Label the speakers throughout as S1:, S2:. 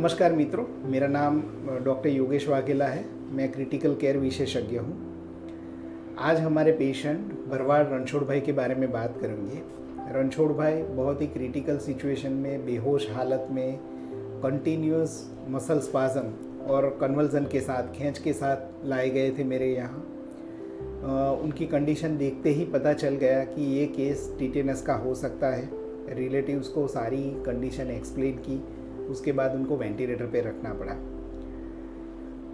S1: नमस्कार मित्रों, मेरा नाम डॉक्टर योगेश वाघेला है। मैं क्रिटिकल केयर विशेषज्ञ हूँ। आज हमारे पेशेंट भरवाड़ रणछोड़ भाई के बारे में बात करेंगे। रणछोड़ भाई बहुत ही क्रिटिकल सिचुएशन में बेहोश हालत में कंटिन्यूस मसल स्पाज़म और कन्वल्जन के साथ खींच के साथ लाए गए थे मेरे यहाँ। उनकी कंडीशन देखते ही पता चल गया कि ये केस टिटेनस का हो सकता है। रिलेटिव्स को सारी कंडीशन एक्सप्लेन की, उसके बाद उनको वेंटिलेटर पे रखना पड़ा।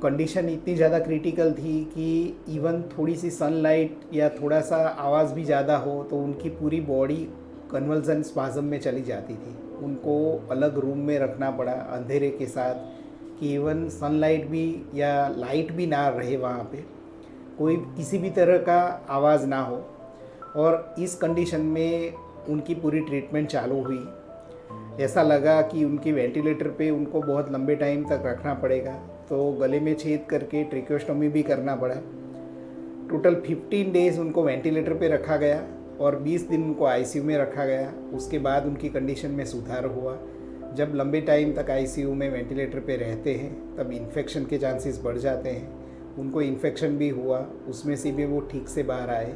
S1: कंडीशन इतनी ज़्यादा क्रिटिकल थी कि इवन थोड़ी सी सनलाइट या थोड़ा सा आवाज़ भी ज़्यादा हो तो उनकी पूरी बॉडी कन्वल्जन स्पाज़म में चली जाती थी। उनको अलग रूम में रखना पड़ा अंधेरे के साथ, कि इवन सनलाइट भी या लाइट भी ना रहे, वहाँ पे कोई किसी भी तरह का आवाज़ ना हो। और इस कंडीशन में उनकी पूरी ट्रीटमेंट चालू हुई। ऐसा लगा कि उनकी वेंटिलेटर पे उनको बहुत लंबे टाइम तक रखना पड़ेगा, तो गले में छेद करके ट्रेकियोस्टोमी भी करना पड़ा। टोटल 15 डेज़ उनको वेंटिलेटर पे रखा गया और 20 दिन उनको आईसीयू में रखा गया। उसके बाद उनकी कंडीशन में सुधार हुआ। जब लंबे टाइम तक आईसीयू में वेंटिलेटर पे रहते हैं तब इन्फेक्शन के चांसेस बढ़ जाते हैं। उनको इन्फेक्शन भी हुआ, उसमें से भी वो ठीक से बाहर आए।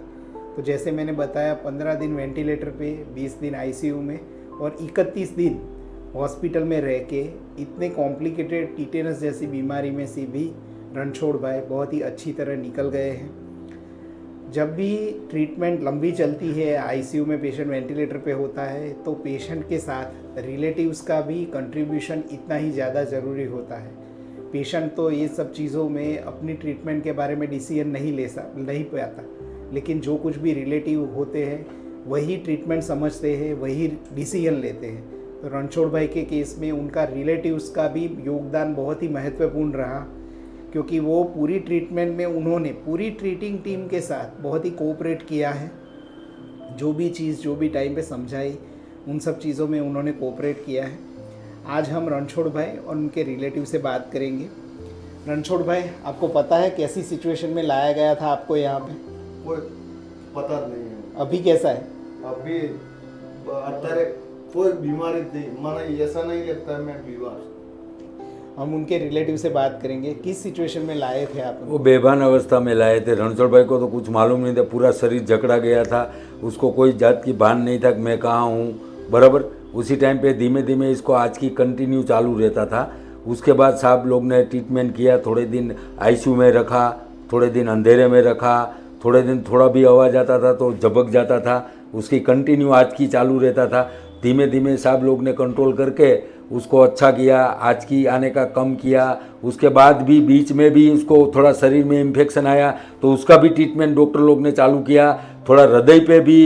S1: तो जैसे मैंने बताया, 15 दिन वेंटिलेटर पे, 20 दिन आईसीयू में और 31 दिन हॉस्पिटल में रह के इतने कॉम्प्लिकेटेड टिटेनस जैसी बीमारी में से भी रणछोड़ भाई बहुत ही अच्छी तरह निकल गए हैं। जब भी ट्रीटमेंट लंबी चलती है, आईसीयू में पेशेंट वेंटिलेटर पे होता है, तो पेशेंट के साथ रिलेटिव्स का भी कंट्रीब्यूशन इतना ही ज़्यादा ज़रूरी होता है। पेशेंट तो ये सब चीज़ों में अपनी ट्रीटमेंट के बारे में डिसीजन नहीं पाता, लेकिन जो कुछ भी रिलेटिव होते हैं वही ट्रीटमेंट समझते हैं, वही डिसीजन लेते हैं। तो रणछोड़ भाई के केस में उनका रिलेटिव्स का भी योगदान बहुत ही महत्वपूर्ण रहा, क्योंकि वो पूरी ट्रीटमेंट में उन्होंने पूरी ट्रीटिंग टीम के साथ बहुत ही कोऑपरेट किया है। जो भी टाइम पे समझाई, उन सब चीज़ों में उन्होंने कोऑपरेट किया है। आज हम रणछोड़ भाई और उनके रिलेटिव से बात करेंगे। रणछोड़ भाई, आपको पता है कैसी सिचुएशन में लाया गया था आपको यहाँ पे?
S2: कोई पता नहीं है।
S1: अभी कैसा है?
S2: अभी अत्यारे कोई बीमारी नहीं, माना ऐसा नहीं लगता है मैं बीमार।
S1: हम उनके रिलेटिव से बात करेंगे। किस सिचुएशन में लाए थे आप?
S3: वो बेभान अवस्था में लाए थे। रणछोड़ भाई को तो कुछ मालूम नहीं था, पूरा शरीर जकड़ा गया था, उसको कोई जात की भान नहीं था कि मैं कहाँ हूँ। बराबर उसी टाइम पे धीमे धीमे इसको आज की कंटिन्यू चालू रहता था। उसके बाद साहब लोग ने ट्रीटमेंट किया, थोड़े दिन आईसीयू में रखा, थोड़े दिन अंधेरे में रखा, थोड़े दिन थोड़ा भी आवाज़ आता था तो झपक जाता था, उसकी कंटिन्यू आज की चालू रहता था। धीमे धीमे साहब लोग ने कंट्रोल करके उसको अच्छा किया, आज की आने का कम किया। उसके बाद भी बीच में भी उसको थोड़ा शरीर में इन्फेक्शन आया तो उसका भी ट्रीटमेंट डॉक्टर लोग ने चालू किया। थोड़ा हृदय पे भी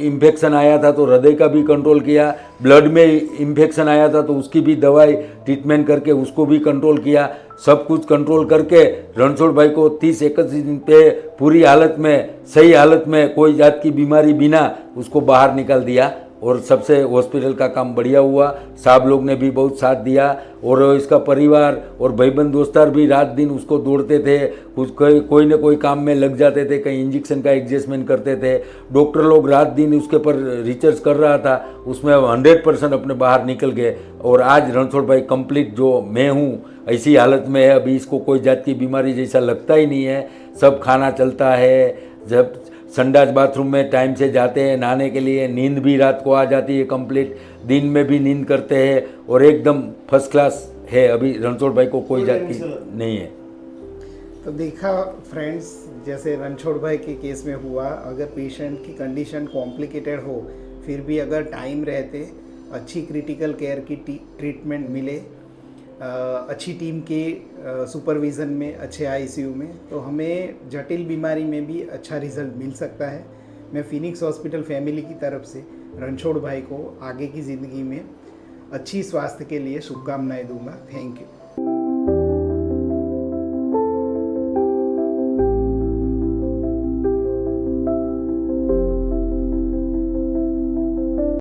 S3: इन्फेक्शन आया था तो हृदय का भी कंट्रोल किया। ब्लड में इन्फेक्शन आया था तो उसकी भी दवाई ट्रीटमेंट करके उसको भी कंट्रोल किया। सब कुछ कंट्रोल करके रणछोड़ भाई को 30-31 दिन पे पूरी हालत में, सही हालत में, कोई जात की बीमारी बिना उसको बाहर निकाल दिया। और सबसे हॉस्पिटल का काम बढ़िया हुआ। साहब लोग ने भी बहुत साथ दिया और इसका परिवार और भाईबंद दोस्तार भी रात दिन उसको दौड़ते थे। कुछ कोई न कोई काम में लग जाते थे, कहीं इंजेक्शन का एडजस्टमेंट करते थे। डॉक्टर लोग रात दिन उसके पर रिसर्च कर रहा था, उसमें 100% अपने बाहर निकल गए। और आज रणछोड़ भाई कंप्लीट जो मैं हूँ ऐसी हालत में है। अभी इसको कोई जात की बीमारी जैसा लगता ही नहीं है। सब खाना चलता है, जब संडास बाथरूम में टाइम से जाते हैं नहाने के लिए, नींद भी रात को आ जाती है कंप्लीट, दिन में भी नींद करते हैं और एकदम फर्स्ट क्लास है। अभी रणछोड़ भाई को कोई जात की नहीं है।
S1: तो देखा फ्रेंड्स, जैसे रणछोड़ भाई के केस में हुआ, अगर पेशेंट की कंडीशन कॉम्प्लिकेटेड हो फिर भी अगर टाइम रहते अच्छी क्रिटिकल केयर की ट्रीटमेंट मिले, अच्छी टीम के सुपरविज़न में, अच्छे आईसीयू में, तो हमें जटिल बीमारी में भी अच्छा रिजल्ट मिल सकता है। मैं फिनिक्स हॉस्पिटल फैमिली की तरफ से रणछोड़ भाई को आगे की ज़िंदगी में अच्छी स्वास्थ्य के लिए शुभकामनाएं दूंगा। Thank you.